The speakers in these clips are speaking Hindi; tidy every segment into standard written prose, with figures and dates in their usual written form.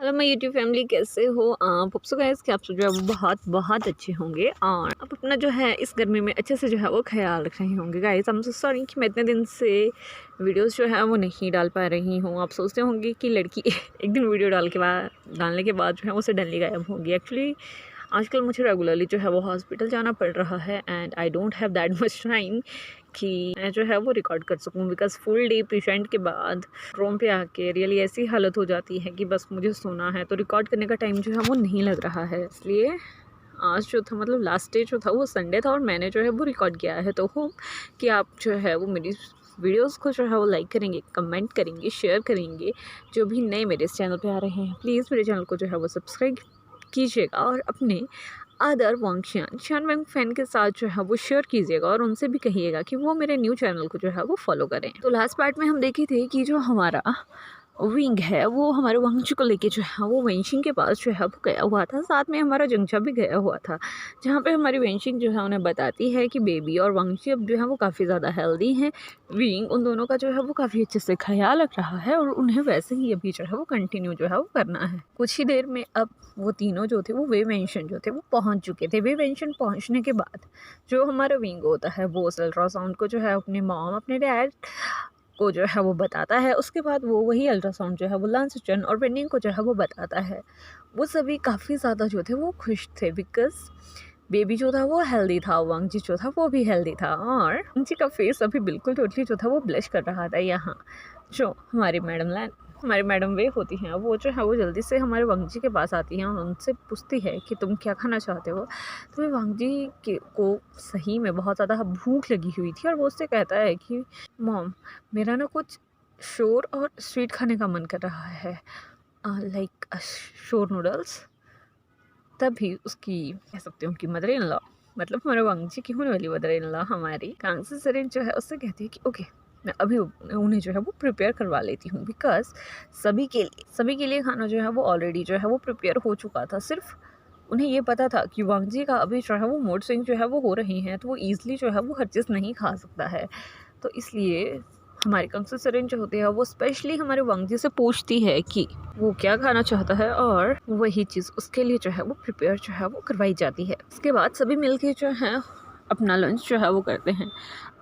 हेलो माय यूट्यूब फैमिली, कैसे हो आप? होप सो गाइस कि आप सब जो है वो बहुत बहुत अच्छे होंगे और आप अपना जो है इस गर्मी में अच्छे से जो है वो ख्याल रख रहे होंगे। Guys I am so sorry कि मैं इतने दिन से वीडियोस जो है वो नहीं डाल पा रही हूँ। आप सोचते होंगे कि लड़की एक दिन वीडियो डालने के बाद जो है वो सडनली गायब होगी। एक्चुअली आजकल मुझे रेगुलरली जो है वो हॉस्पिटल जाना पड़ रहा है and I don't have that much time कि मैं जो है वो रिकॉर्ड कर सकूँ, बिकॉज फुल डे पेशेंट के बाद रूम पे आके रियली ऐसी हालत हो जाती है कि बस मुझे सोना है, तो रिकॉर्ड करने का टाइम जो है वो नहीं लग रहा है। इसलिए आज जो था मतलब लास्ट डे जो था वो संडे था और मैंने जो है वो रिकॉर्ड किया है। तो होप कि आप जो है वो मेरी वीडियोस को जो है वो लाइक करेंगे, कमेंट करेंगे, शेयर करेंगे। जो भी नए मेरे इस चैनल पे आ रहे हैं प्लीज़ मेरे चैनल को जो है वो सब्सक्राइब कीजिएगा और अपने अदर शान वैंग फैन के साथ जो है वो शेयर कीजिएगा और उनसे भी कहिएगा कि वो मेरे न्यू चैनल को जो है वो फॉलो करें। तो लास्ट पार्ट में हम देखे थे कि जो हमारा विंग है वो हमारे वांगचू को लेके जो है वो वेंशिंग के पास जो है वो गया हुआ था, साथ में हमारा जंगचा भी गया हुआ था, जहाँ पे हमारी वेंशिंग जो है उन्हें बताती है कि बेबी और वांगची अब जो है वो काफ़ी ज़्यादा हेल्दी हैं। विंग उन दोनों का जो है वो काफ़ी अच्छे से ख्याल रख रहा है और उन्हें वैसे ही अभी जो है वो कंटिन्यू जो है वो करना है। कुछ ही देर में अब वो तीनों जो थे वो वे मेंशन जो थे वो पहुंच चुके थे। वे मेंशन पहुंचने के बाद जो हमारा विंग होता है वो उस अल्ट्रासाउंड को जो है अपने मॉम अपने डैड को जो है वो बताता है। उसके बाद वो वही अल्ट्रासाउंड जो है वो लांसचन और वेनिंग को जो है वो बताता है। वो सभी काफ़ी ज़्यादा जो थे वो खुश थे, बिकॉज बेबी जो था वो हेल्दी था, वांगजी जो था वो भी हेल्दी था और वांगजी का फेस अभी बिल्कुल टोटली जो था वो ब्लश कर रहा था। यहाँ जो हमारी मैडम वे होती हैं वो जो है वो जल्दी से हमारे वांगजी के पास आती हैं और उनसे पूछती है कि तुम क्या खाना चाहते हो। तो वांगजी को सही में बहुत ज़्यादा भूख लगी हुई थी और वो उससे कहता है कि मॉम, मेरा ना कुछ शोर और स्वीट खाने का मन कर रहा है, लाइक शोर नूडल्स। तभी उसकी कह सकती हूँ कि मदर इन लॉ, मतलब हमारे वांगजी की होने वाली मदर इन लॉ हमारी कांग्सी सरेन जो है उससे कहती है कि ओके मैं अभी उन्हें जो है वो प्रिपेयर करवा लेती हूँ, बिकॉज सभी के लिए खाना जो है वो ऑलरेडी जो है वो प्रिपेयर हो चुका था। सिर्फ उन्हें ये पता था कि वांगजी का अभी जो है वो मूड स्विंग जो है वो हो रही हैं, तो वो ईजिली जो है वो हर चीज़ नहीं खा सकता है। तो इसलिए हमारी कंसु सरेन जो होती है वो स्पेशली हमारे वांगजी से पूछती है कि वो क्या खाना चाहता है और वही चीज़ उसके लिए जो है वो प्रिपेयर जो है वो करवाई जाती है। उसके बाद सभी मिलके जो है अपना लंच जो है वो करते हैं।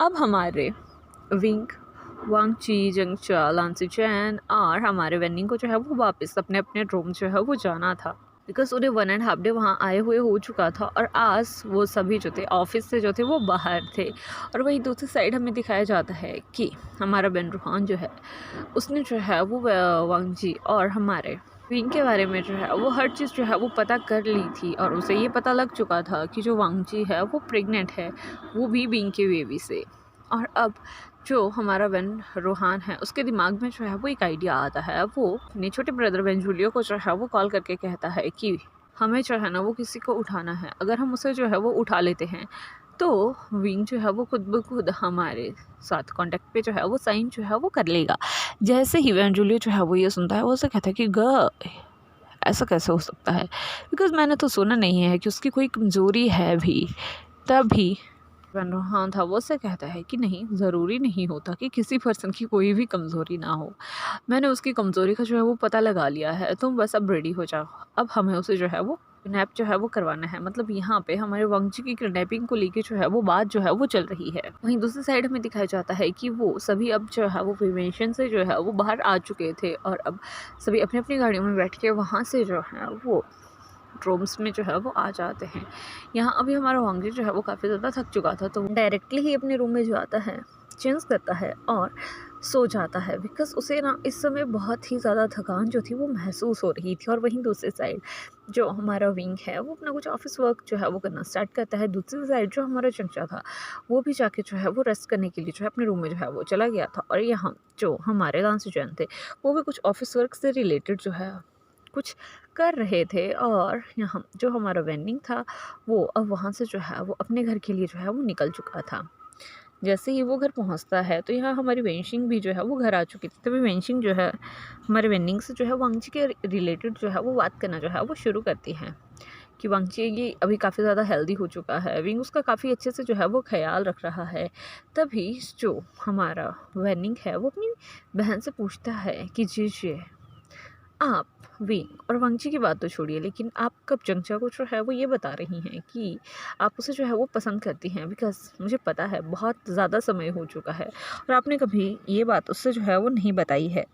अब हमारे विंग, वांगची, जंगचा, लांसीचैन और हमारे वेनिंग को जो है वो वापस अपने अपने रूम जो है वो जाना था, बिकॉज उन्हें 1.5 डे वहाँ आए हुए हो चुका था और आज वो सभी जो थे ऑफिस से जो थे वो बाहर थे। और वही दूसरी साइड हमें दिखाया जाता है कि हमारा बेन रूहान जो है उसने जो है वो वांगजी और हमारे विंग के बारे में जो है वो हर चीज़ जो है वो पता कर ली थी और उसे ये पता लग चुका था कि जो वांगजी है वो प्रेग्नेंट है, वो भी विंग के बेबी से। और अब जो हमारा बेन रूहान है उसके दिमाग में जो है वो एक आइडिया आता है। वो अपने छोटे ब्रदर बेन जूलियो को जो है वो कॉल करके कहता है कि हमें जो है ना वो किसी को उठाना है, अगर हम उसे जो है वो उठा लेते हैं तो विंग जो है वो खुद ब खुद हमारे साथ कांटेक्ट पे जो है वो साइन जो है वो कर लेगा। जैसे ही बेन जूलियो जो है वो ये सुनता है वो उसे कहता है कि ऐसा कैसे हो सकता है, बिकॉज मैंने तो सुना नहीं है कि उसकी कोई कमज़ोरी है भी। तभी बेन रूहान था वो से कहता है कि नहीं, ज़रूरी नहीं होता कि किसी पर्सन की कोई भी कमज़ोरी ना हो। मैंने उसकी कमज़ोरी का जो है वो पता लगा लिया है, तुम बस अब रेडी हो जाओ। अब हमें उसे जो है वो किडनैप जो है वो करवाना है। मतलब यहाँ पे हमारे वांगजी की किडनैपिंग को लेके जो है वो बात जो है वो चल रही है। वहीं दूसरी साइड हमें दिखाया जाता है कि वो सभी अब जो है वो प्रिवेंशन से जो है वो बाहर आ चुके थे और अब सभी अपनी अपनी गाड़ियों में बैठ के वहाँ से जो है वो रूम्स में जो है वो आ जाते हैं। यहाँ अभी हमारा वांगजी जो है वो काफ़ी ज़्यादा थक चुका था, तो डायरेक्टली ही अपने रूम में जो आता है चेंज करता है और सो जाता है, बिकॉज उसे ना इस समय बहुत ही ज़्यादा थकान जो थी वो महसूस हो रही थी। और वहीं दूसरी साइड जो हमारा विंग है वो अपना कुछ ऑफिस वर्क जो है वो करना स्टार्ट करता है। दूसरी साइड जो हमारा चंचा था वो भी जाके जो है वो रेस्ट करने के लिए जो है अपने रूम में जो है वो चला गया था। और यहाँ जो हमारे लांसुचैन थे वो भी कुछ ऑफिस वर्क से रिलेटेड जो है कुछ कर रहे थे। और यहाँ जो हमारा वेनिंग था वो अब वहाँ से जो है वो अपने घर के लिए जो है वो निकल चुका था। जैसे ही वो घर पहुँचता है तो यहाँ हमारी वेंशिंग भी जो है वो घर आ चुकी थी। तभी वेंशिंग जो है हमारे वेनिंग से जो है वांगजी के रिलेटेड जो है वो बात करना जो है वो शुरू करती है कि वांगजी ये अभी काफ़ी ज़्यादा हेल्दी हो चुका है, विंग उसका काफ़ी अच्छे से जो है वो ख्याल रख रहा है। तभी जो हमारा वेनिंग है वो अपनी बहन से पूछता है कि जी आप विंग और वांगजी की बात तो छोड़िए, लेकिन आप कब जंगचा को जो है वो ये बता रही हैं कि आप उसे जो है वो पसंद करती हैं? बिकॉज़ मुझे पता है बहुत ज़्यादा समय हो चुका है और आपने कभी ये बात उससे जो है वो नहीं बताई है।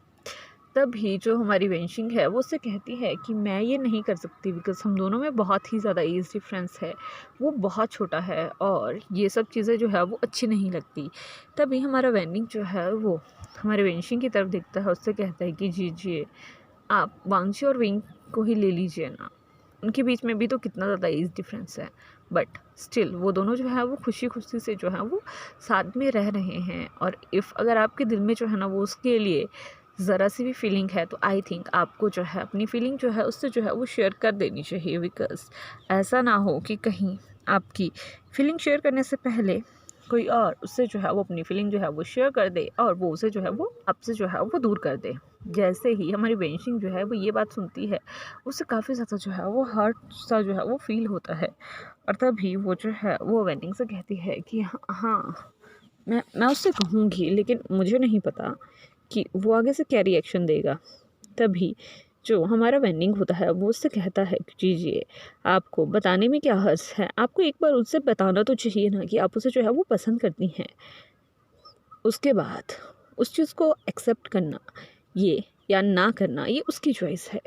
तभी जो हमारी वेंशिंग है वो उससे कहती है कि मैं ये नहीं कर सकती बिकॉज़ हम दोनों में बहुत ही ज़्यादा एज डिफरेंस है। वो बहुत छोटा है और ये सब चीज़ें जो है वो अच्छी नहीं लगती। तभी हमारा वेन्निंग जो है वो हमारे वेंशिंग की तरफ देखता है, उससे कहता है कि जी, आप वांगची और विंग को ही ले लीजिए ना। उनके बीच में भी तो कितना ज़्यादा एज डिफरेंस है, बट स्टिल वो दोनों जो है वो खुशी-खुशी से जो है वो साथ में रह रहे हैं। और अगर आपके दिल में जो है ना वो उसके लिए ज़रा सी भी फीलिंग है, तो आई थिंक आपको जो है अपनी फीलिंग जो है उससे जो है वो शेयर कर देनी चाहिए। बिकॉज़ ऐसा ना हो कि कहीं आपकी फीलिंग शेयर करने से पहले कोई और उससे जो है वो अपनी फीलिंग जो है वो शेयर कर दे और वो उसे जो है वो आपसे जो है वो दूर कर दे। जैसे ही हमारी वेंशिंग जो है वो ये बात सुनती है, उसे काफ़ी ज़्यादा जो है वो हर्ट सा जो है वो फ़ील होता है। और तभी वो जो है वो वेन्निंग से कहती है कि हाँ, मैं उससे कहूँगी, लेकिन मुझे नहीं पता कि वो आगे से क्या रिएक्शन देगा। तभी जो हमारा वेन्निंग होता है वो उससे कहता है कि जी, आपको बताने में क्या हर्ज है? आपको एक बार उससे बताना तो चाहिए ना कि आप उसे जो है वो पसंद करती हैं। उसके बाद उस चीज़ को एक्सेप्ट करना ये या ना करना ये उसकी चॉइस है।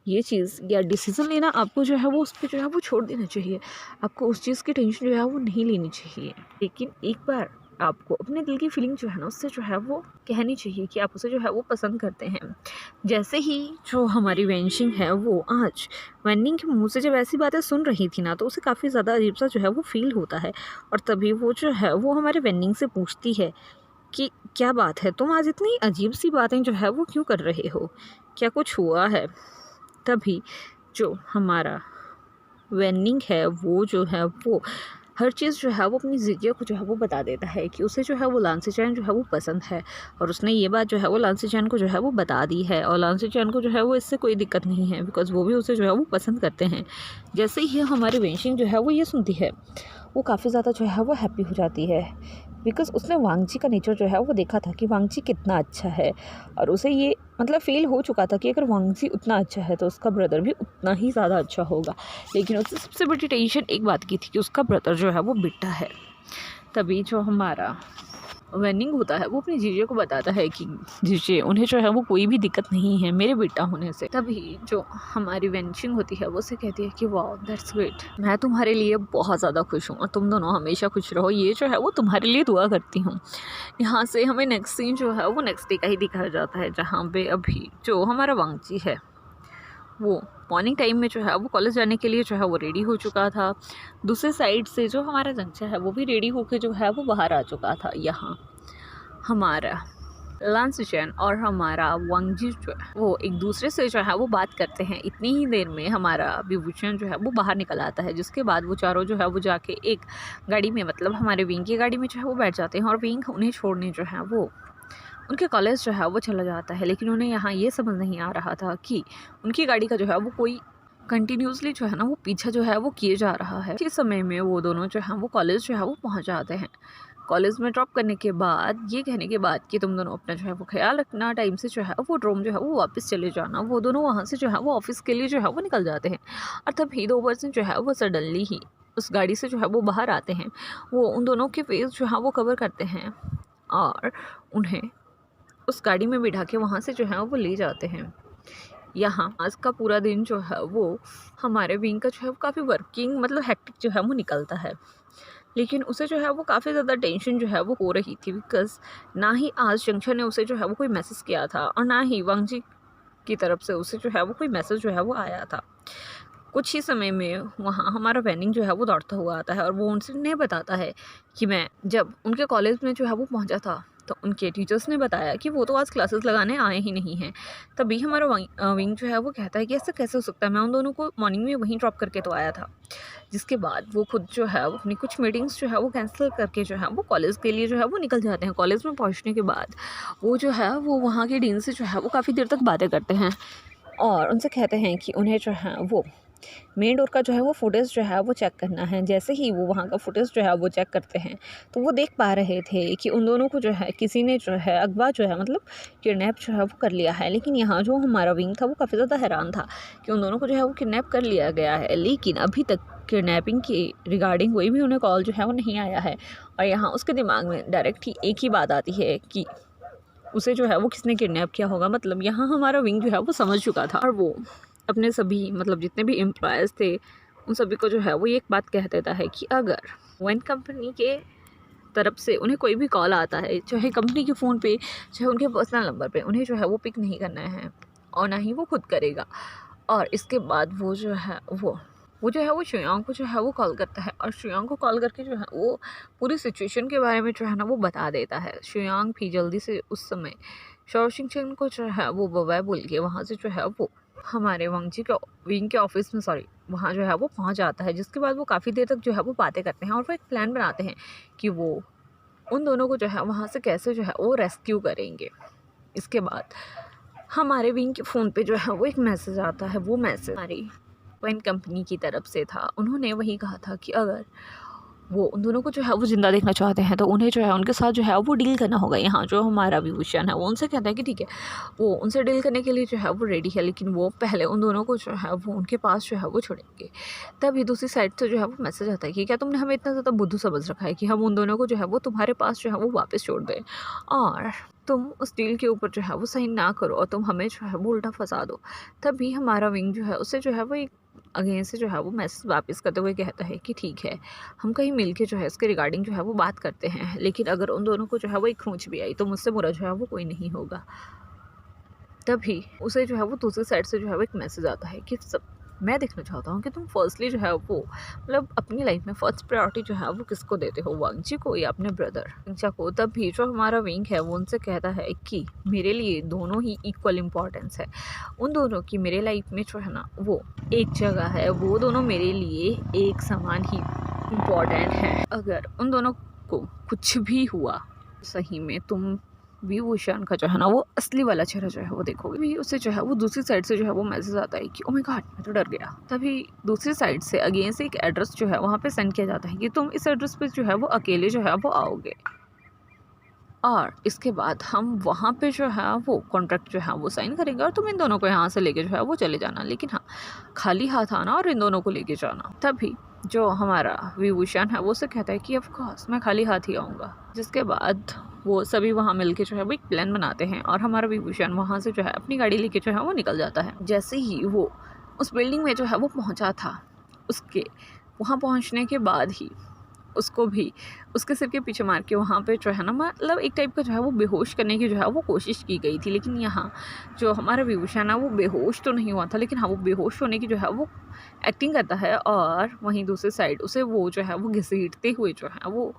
ये चीज़ या डिसीज़न लेना आपको जो है वो उस पे जो है वो छोड़ देना चाहिए। आपको उस चीज़ की टेंशन जो है वो नहीं लेनी चाहिए। लेकिन एक बार आपको अपने दिल की फीलिंग जो है ना उससे जो है वो कहनी चाहिए कि आप उसे जो है वो पसंद करते हैं। जैसे ही जो हमारी वेंशिंग है वो आज वेन्निंग के मुँह से जब ऐसी बातें सुन रही थी ना, तो उसे काफ़ी ज़्यादा अजीब-सा जो है वो फ़ील होता है। और तभी वो जो है वो हमारे वेन्निंग से पूछती है कि क्या बात है, तुम आज इतनी अजीब सी बातें जो है वो क्यों कर रहे हो? क्या कुछ हुआ है? तभी जो हमारा वेन्निंग है वो जो है वो हर चीज़ जो है वो अपनी ज़िज्जिया को जो है वो बता देता है कि उसे जो है वो लांसी-चैन जो है वो पसंद है। और उसने ये बात जो है वो लांसी-चैन को जो है वो बता दी है और लांसी-चैन को जो है वो इससे कोई दिक्कत नहीं है बिकॉज़ वो भी उसे जो है वो पसंद करते हैं। जैसे ही हमारी वेंशिंग जो है वो ये सुनती है, वो काफ़ी ज़्यादा जो है वो हैप्पी हो जाती है बिकॉज़ उसने वांगजी का नेचर जो है वो देखा था कि वांगजी कितना अच्छा है। और उसे ये मतलब फ़ील हो चुका था कि अगर वांगजी उतना अच्छा है तो उसका ब्रदर भी उतना ही ज़्यादा अच्छा होगा। लेकिन उसे सबसे बड़ी टेंशन एक बात की थी कि उसका ब्रदर जो है वो बिट्टा है। तभी जो हमारा वेन्निंग होता है वो अपनी जीजे को बताता है कि जीजे उन्हें जो है वो कोई भी दिक्कत नहीं है मेरे बेटा होने से। तभी जो हमारी वेंशिंग होती है वो उसे कहती है कि वाह दैट्स ग्रेट, मैं तुम्हारे लिए बहुत ज़्यादा खुश हूँ और तुम दोनों हमेशा खुश रहो, ये जो है वो तुम्हारे लिए दुआ करती हूँ। यहाँ से हमें नेक्स्ट सीन जो है वो नेक्स्ट डे का ही दिखाया जाता है, जहाँ पे अभी जो हमारा वांगजी है वो मॉर्निंग टाइम में जो है वो कॉलेज जाने के लिए जो है वो रेडी हो चुका था। दूसरे साइड से जो हमारा जंगचा है वो भी रेडी होकर जो है वो बाहर आ चुका था। यहाँ हमारा लांसीचैन और हमारा वांगजी जो है वो एक दूसरे से जो है वो बात करते हैं। इतनी ही देर में हमारा विभूषण जो है वो बाहर निकल आता है, जिसके बाद वो चारों जो है वो जाके एक गाड़ी में मतलब हमारे विंग की गाड़ी में जो है वो बैठ जाते हैं और विंग उन्हें छोड़ने जो है वो उनके कॉलेज जो है वो चला जाता है। लेकिन उन्हें यहाँ ये समझ नहीं आ रहा था कि उनकी गाड़ी का जो है वो कोई कंटिन्यूसली जो है ना वो पीछा जो है वो किए जा रहा है। इस समय में वो दोनों जो है वो कॉलेज जो है वो पहुँच जाते हैं। कॉलेज में ड्रॉप करने के बाद ये कहने के बाद कि तुम दोनों अपना जो है वो ख्याल रखना, टाइम से जो है वो ड्रोम जो है वो वापस चले जाना, वो दोनों वहाँ से जो है वो ऑफिस के लिए जो है वो निकल जाते हैं। और तभी 2 पर्सन जो है वो सडनली ही उस गाड़ी से जो है वो बाहर आते हैं। वो उन दोनों के फेस जो है वो कवर करते हैं और उन्हें उस गाड़ी में बिठा के वहाँ से जो है वो ले जाते हैं। यहाँ आज का पूरा दिन जो है वो हमारे विंग का जो है वो काफ़ी वर्किंग मतलब हेक्टिक जो है वो निकलता है। लेकिन उसे जो है वो काफ़ी ज़्यादा टेंशन जो है वो हो रही थी बिकॉज़ ना ही आज जंक्शन ने उसे जो है वो कोई मैसेज किया था और ना ही वांगजी की तरफ से उसे जो है वो कोई मैसेज जो है वो आया था। कुछ ही समय में वहाँ हमारा वेन्निंग जो है वो दौड़ता हुआ आता है और वो उनसे नहीं बताता है कि मैं जब उनके कॉलेज में जो है वो पहुँचा था तो उनके टीचर्स ने बताया कि वो तो आज क्लासेस लगाने आए ही नहीं हैं। तभी हमारा विंग जो है वो कहता है कि ऐसा कैसे हो सकता है, मैं उन दोनों को मॉर्निंग में वहीं ड्रॉप करके तो आया था। जिसके बाद वो खुद जो है वो अपनी कुछ मीटिंग्स जो है वो कैंसिल करके जो है वो कॉलेज के लिए जो है वो निकल जाते हैं। कॉलेज में पहुँचने के बाद वो जो है वो वहाँ के डीन से जो है वो काफ़ी देर तक बातें करते हैं और उनसे कहते हैं कि उन्हें जो है वो मेन डोर का जो है वो फुटेज जो है वो चेक करना है। जैसे ही वो वहाँ का फुटेज जो है वो चेक करते हैं तो वो देख पा रहे थे कि उन दोनों को जो है किसी ने जो है अगवा जो है मतलब किडनैप जो है वो कर लिया है। लेकिन यहाँ जो हमारा विंग था वो काफ़ी ज़्यादा हैरान था कि उन दोनों को जो है वो किडनैप कर लिया गया है, लेकिन अभी तक किडनैपिंग के रिगार्डिंग कोई भी उन्हें कॉल जो है वो नहीं आया है। और यहाँ उसके दिमाग में डायरेक्ट ही एक ही बात आती है कि उसे जो है वो किसने किडनैप किया होगा। मतलब यहाँ हमारा विंग जो है वो समझ चुका था और वो अपने सभी मतलब जितने भी एम्प्लॉयज़ थे उन सभी को जो है वो एक बात कह देता है कि अगर वन कंपनी के तरफ से उन्हें कोई भी कॉल आता है, चाहे कंपनी के फ़ोन पे चाहे उनके पर्सनल नंबर पे, उन्हें जो है वो पिक नहीं करना है और ना ही वो खुद करेगा। और इसके बाद वो जो है वो जो है वो श्रेयांग को जो है वो कॉल करता है और श्रेयांग को कॉल करके जो है वो पूरी सिचुएशन के बारे में जो है ना वो बता देता है। श्रेयांग भी जल्दी से उस समय शॉशिंगचन को जो है वो बाय बोल के वहाँ से जो है वो हमारे वांगजी के विंग के ऑफिस में वहाँ जो है वो पहुँच जाता है। जिसके बाद वो काफ़ी देर तक जो है वो बातें करते हैं और वो एक प्लान बनाते हैं कि वो उन दोनों को जो है वहाँ से कैसे जो है वो रेस्क्यू करेंगे। इसके बाद हमारे विंग के फ़ोन पे जो है वो एक मैसेज आता है। वो मैसेज हमारी वन कंपनी की तरफ से था। उन्होंने वही कहा था कि अगर वो उन दोनों को जो है वो ज़िंदा देखना चाहते हैं तो उन्हें जो है उनके साथ जो है वो डील करना होगा। यहाँ जो हमारा विभूषण है वो उनसे कहता है कि ठीक है, वो उनसे डील करने के लिए जो है वो रेडी है, लेकिन वो पहले उन दोनों को जो है वो उनके पास जो है वो छोड़ेंगे। तभी दूसरी साइड से जो है वो मैसेज आता है कि क्या तुमने हमें इतना ज़्यादा बुद्धू समझ रखा है कि हम उन दोनों को जो है वो तुम्हारे पास जो है वो वापस छोड़ दें और तुम उस डील के ऊपर जो है वो साइन ना करो और तुम हमें जो है वो उल्टा फंसा दो। तभी हमारा विंग जो है उससे जो है वो एक अगेन से जो है वो मैसेज वापस करते हुए कहता है कि ठीक है, हम कहीं मिलके जो है इसके रिगार्डिंग जो है वो बात करते हैं, लेकिन अगर उन दोनों को जो है वो एक खरोंच भी आई तो मुझसे बुरा जो है वो कोई नहीं होगा। तभी उसे जो है वो दूसरी साइड से जो है वो एक मैसेज आता है कि सब मैं देखना चाहता हूँ कि तुम फर्स्टली जो है वो मतलब अपनी लाइफ में फर्स्ट प्रायोरिटी जो है वो किसको देते हो, वांगजी को या अपने ब्रदर इंचा को। तभी जो हमारा विंग है वो उनसे कहता है कि मेरे लिए दोनों ही इक्वल इम्पॉर्टेंस है। उन दोनों की मेरे लाइफ में जो है ना वो एक जगह है, वो दोनों मेरे लिए एक समान ही इम्पॉर्टेंट है। अगर उन दोनों को कुछ भी हुआ सही में तुम विभूषण का जो है ना वो असली वाला चेहरा जो है वो देखोगे। भी उसे जो है वो दूसरी साइड से जो है वो मैसेज आता है कि ओह माय गॉड, मैं तो डर गया। तभी दूसरी साइड से अगेन से एक एड्रेस जो है वहाँ पे सेंड किया जाता है कि तुम इस एड्रेस पे जो है वो अकेले जो है वो आओगे और इसके बाद हम वहाँ पे जो है वो कॉन्ट्रैक्ट जो है वो साइन करेंगे और तुम इन दोनों को यहाँ से लेके जो है वो चले जाना, लेकिन हाँ खाली हाथ आना और इन दोनों को लेके जाना। तभी जो हमारा विभूषण है वो उसे कहता है कि ऑफ कोर्स मैं खाली हाथ ही आऊँगा। जिसके बाद वो सभी वहाँ मिलके जो है वो एक प्लान बनाते हैं और हमारा विभूषण वहाँ से जो है अपनी गाड़ी लेके जो है वो निकल जाता है। जैसे ही वो उस बिल्डिंग में जो है वो पहुँचा था, उसके वहाँ पहुँचने के बाद ही उसको भी उसके सिर के पीछे मार के वहाँ पे जो है ना मतलब एक टाइप का जो है वो बेहोश करने की जो है वो कोशिश की गई थी। लेकिन यहाँ जो हमारा विभूषण है वो बेहोश तो नहीं हुआ था, लेकिन हाँ वो बेहोश होने की जो है वो एक्टिंग करता है और वहीं दूसरी साइड उसे वो जो है वो घसीटते हुए जो है वो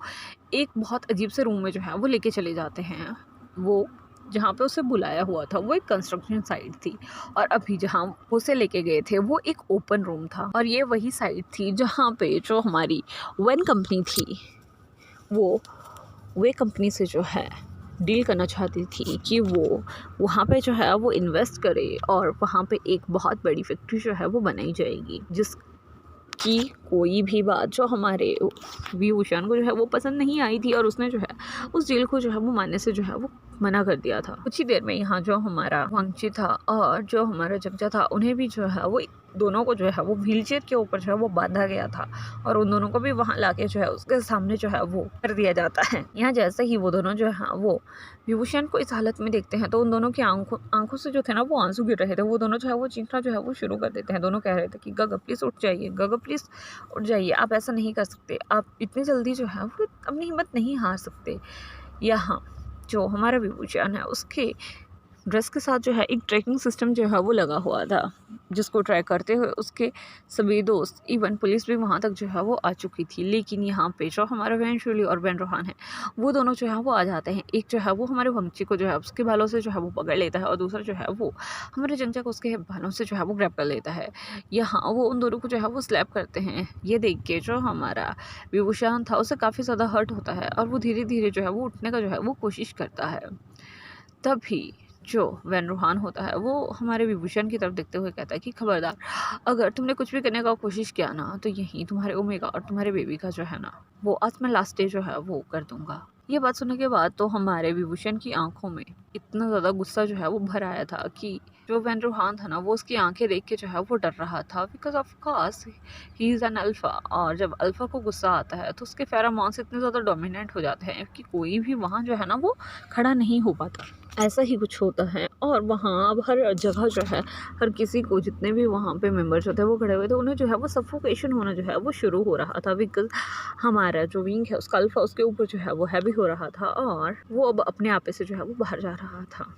एक बहुत अजीब से रूम में जो है वो लेके चले जाते हैं। वो जहाँ पे उसे बुलाया हुआ था वो एक कंस्ट्रक्शन साइट थी और अभी जहाँ उसे लेके गए थे वो एक ओपन रूम था और ये वही साइट थी जहाँ पे जो हमारी वन कंपनी थी वो वे कंपनी से जो है डील करना चाहती थी कि वो वहाँ पे जो है वो इन्वेस्ट करे और वहाँ पे एक बहुत बड़ी फैक्ट्री जो है वो बनाई जाएगी, जिसकी कोई भी बात जो हमारे विभूषण को जो है वो पसंद नहीं आई थी और उसने जो है उस डील को जो है वो मानने से जो है वो मना कर दिया था। कुछ ही देर में यहाँ जो हमारा वांगजी था और जो हमारा जगजा था उन्हें भी जो है वो दोनों को जो है वो व्हीलचेयर के ऊपर जो है वो बांधा गया था और उन दोनों को भी वहाँ लाके जो है उसके सामने जो है वो कर दिया जाता है। यहाँ जैसे ही वो दोनों जो है वो विभूषण को इस हालत में देखते हैं तो उन दोनों की आंखों से जो थे ना वो आंसू गिर रहे थे। वो दोनों जो है वो चीखना जो है वो शुरू कर देते हैं। दोनों कह रहे थे कि गगा प्लीज़ उठ जाइए, गगा प्लीज़ उठ जाइए, आप ऐसा नहीं कर सकते, आप इतनी जल्दी जो है वो अपनी हिम्मत नहीं हार सकते। यहाँ जो हमारा विभूषण है उसके ड्रेस के साथ जो है एक ट्रैकिंग सिस्टम जो है वो लगा हुआ था, जिसको ट्रैक करते हुए उसके सभी दोस्त इवन पुलिस भी वहाँ तक जो है वो आ चुकी थी। लेकिन यहाँ पे जो हमारा वैनशुली और बैन रोहान है वो दोनों जो है वो आ जाते हैं। एक जो है वो हमारे वंगची को जो है उसके बालों से जो है वो पकड़ लेता है और दूसरा जो है वो हमारे जंजा को उसके बालों से जो है वो ग्रैब कर लेता है। यहाँ वो उन दोनों को जो है वो स्लैप करते हैं। ये देख के जो हमारा विभूषण था उसे काफ़ी ज़्यादा हर्ट होता है और वो धीरे धीरे जो है वो उठने का जो है वो कोशिश करता है। तभी जो वैन रूहान होता है वो हमारे विभूषण की तरफ देखते हुए कहता है कि खबरदार, अगर तुमने कुछ भी करने का कोशिश किया ना तो यहीं तुम्हारे ओमेगा और तुम्हारे बेबी का जो है ना वो आज मैं लास्ट डे जो है वो कर दूंगा। ये बात सुनने के बाद तो हमारे विभूषण की आंखों में इतना ज़्यादा गुस्सा जो है वो भर आया था कि जो वैन रूहान था ना वो उसकी आंखें देख के जो है वो डर रहा था, because of course he is an alpha. और जब अल्फ़ा को गुस्सा आता है तो उसके फेरोमोन्स इतने ज़्यादा डोमिनेंट हो जाते हैं कि कोई भी वहाँ जो है ना वो खड़ा नहीं हो पाता। ऐसा ही कुछ होता है और वहाँ अब हर जगह जो है हर किसी को, जितने भी वहाँ पे मेंबर्स होते हैं वो खड़े हुए थे, उन्हें जो है वो सफोकेशन होना जो है वो शुरू हो रहा था, बिकॉज हमारा जो विंग है उसका अल्फा उसके ऊपर जो है वो हैवी हो रहा था और वो अब अपने आपे से जो है वो बाहर जा रहा था।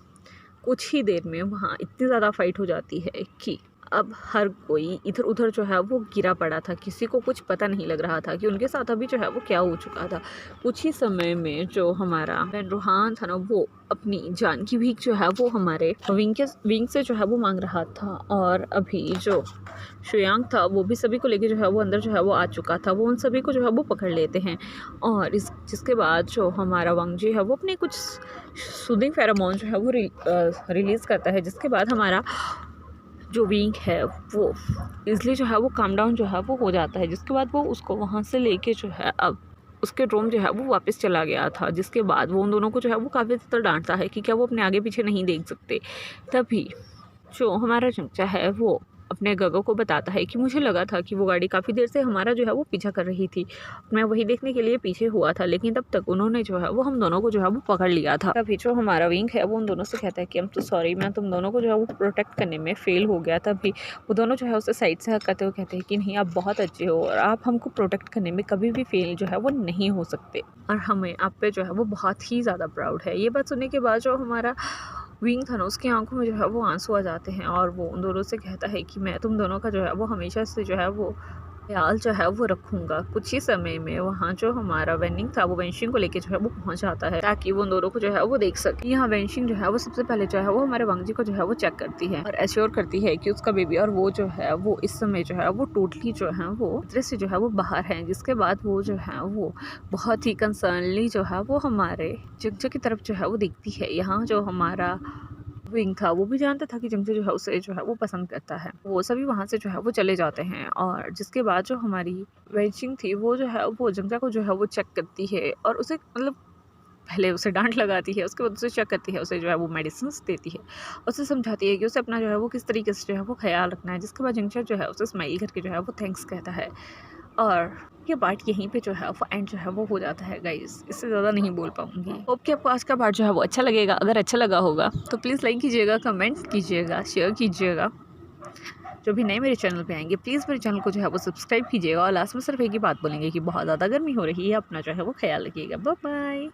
कुछ ही देर में वहाँ इतनी ज़्यादा फाइट हो जाती है कि अब हर कोई इधर उधर जो है वो गिरा पड़ा था, किसी को कुछ पता नहीं लग रहा था कि उनके साथ अभी जो है वो क्या हो चुका था। कुछ ही समय में जो हमारा वैन रूहान था ना वो अपनी जान की भीख जो है वो हमारे विंग से जो है वो मांग रहा था। और अभी जो शुयांग था वो भी सभी को लेके जो है वो अंदर जो है वो आ चुका था, वो उन सभी को जो है वो पकड़ लेते हैं और जिसके बाद जो हमारा वांगजी है वो अपने कुछ सूदिंग फेरोमोन जो है वो रिलीज़ करता है, जिसके बाद हमारा जो विंग है वो इजली जो है वो काम डाउन जो है वो हो जाता है, जिसके बाद वो उसको वहाँ से लेके जो है अब उसके रूम जो है वो वापस चला गया था। जिसके बाद वो उन दोनों को जो है वो काफ़ी ज़्यादा डांटता है कि क्या वो अपने आगे पीछे नहीं देख सकते। तभी जो हमारा चमचा है वो अपने गगो को बताता है कि मुझे लगा था कि वो गाड़ी काफ़ी देर से हमारा जो है वो पीछा कर रही थी, मैं वही देखने के लिए पीछे हुआ था, लेकिन तब तक उन्होंने जो है वो हम दोनों को जो है वो पकड़ लिया था। तभी जो हमारा विंग है वो उन दोनों से कहता है कि हम तो सॉरी, मैं तुम दोनों को जो है वो प्रोटेक्ट करने में फेल हो गया। तभी वो दोनों जो है उसे साइड से हकाते हुए कहते हैं कि नहीं, आप बहुत अच्छे हो और आप हमको प्रोटेक्ट करने में कभी भी फेल जो है वो नहीं हो सकते और हमें आप पे जो है वो बहुत ही ज़्यादा प्राउड है। ये बात सुनने के बाद जो हमारा विंग था ना उसकी आंखों में जो है वो आंसू आ जाते हैं और वो उन दोनों से कहता है कि मैं तुम दोनों का जो है वो हमेशा से जो है वो ख्याल जो है वो रखूँगा। कुछ ही समय में वहाँ जो हमारा वेनिंग था वो वेंशिंग को लेके जो है वो पहुँच जाता है ताकि वो उन दोनों को जो है वो देख सके। यहाँ वेंशिंग जो है वो सबसे पहले जो है वो हमारे वांगजी को जो है वो चेक करती है और एश्योर करती है कि उसका बेबी और वो जो है वो इस समय जो है वो टोटली जो है वो खतरे से जो है वो बाहर है। जिसके बाद वो जो है वो बहुत ही कंसर्नली जो है वो हमारे जगजा की तरफ जो है वो देखती है। यहाँ जो हमारा विंग था वो भी जानता था कि जंगजा जो है उसे जो है वो पसंद करता है। वो सभी वहाँ से जो है वो चले जाते हैं और जिसके बाद जो हमारी वेंशिंग थी वो जो है वो जंगजा को जो है वो चेक करती है और उसे मतलब पहले उसे डांट लगाती है, उसके बाद उसे चेक करती है, उसे जो है वो मेडिसिन देती है, उसे समझाती है कि उसे अपना जो है वो किस तरीके से जो है वो ख्याल रखना है। जिसके बाद जंगजा जो है उसे स्माइल करके जो है वो थैंक्स कहता है और ये पार्ट यहीं पे जो है वो एंड जो है वो हो जाता है गाइस। इससे ज़्यादा नहीं बोल पाऊँगी। होप कि आपको आज का पार्ट जो है वो अच्छा लगेगा। अगर अच्छा लगा होगा तो प्लीज़ लाइक कीजिएगा, कमेंट कीजिएगा, शेयर कीजिएगा। जो भी नए मेरे चैनल पे आएंगे प्लीज़ मेरे चैनल को जो है वो सब्सक्राइब कीजिएगा और लास्ट में सिर्फ एक ही बात बोलेंगे कि बहुत ज़्यादा गर्मी हो रही है, अपना जो है वो ख्याल रखिएगा। Bye bye.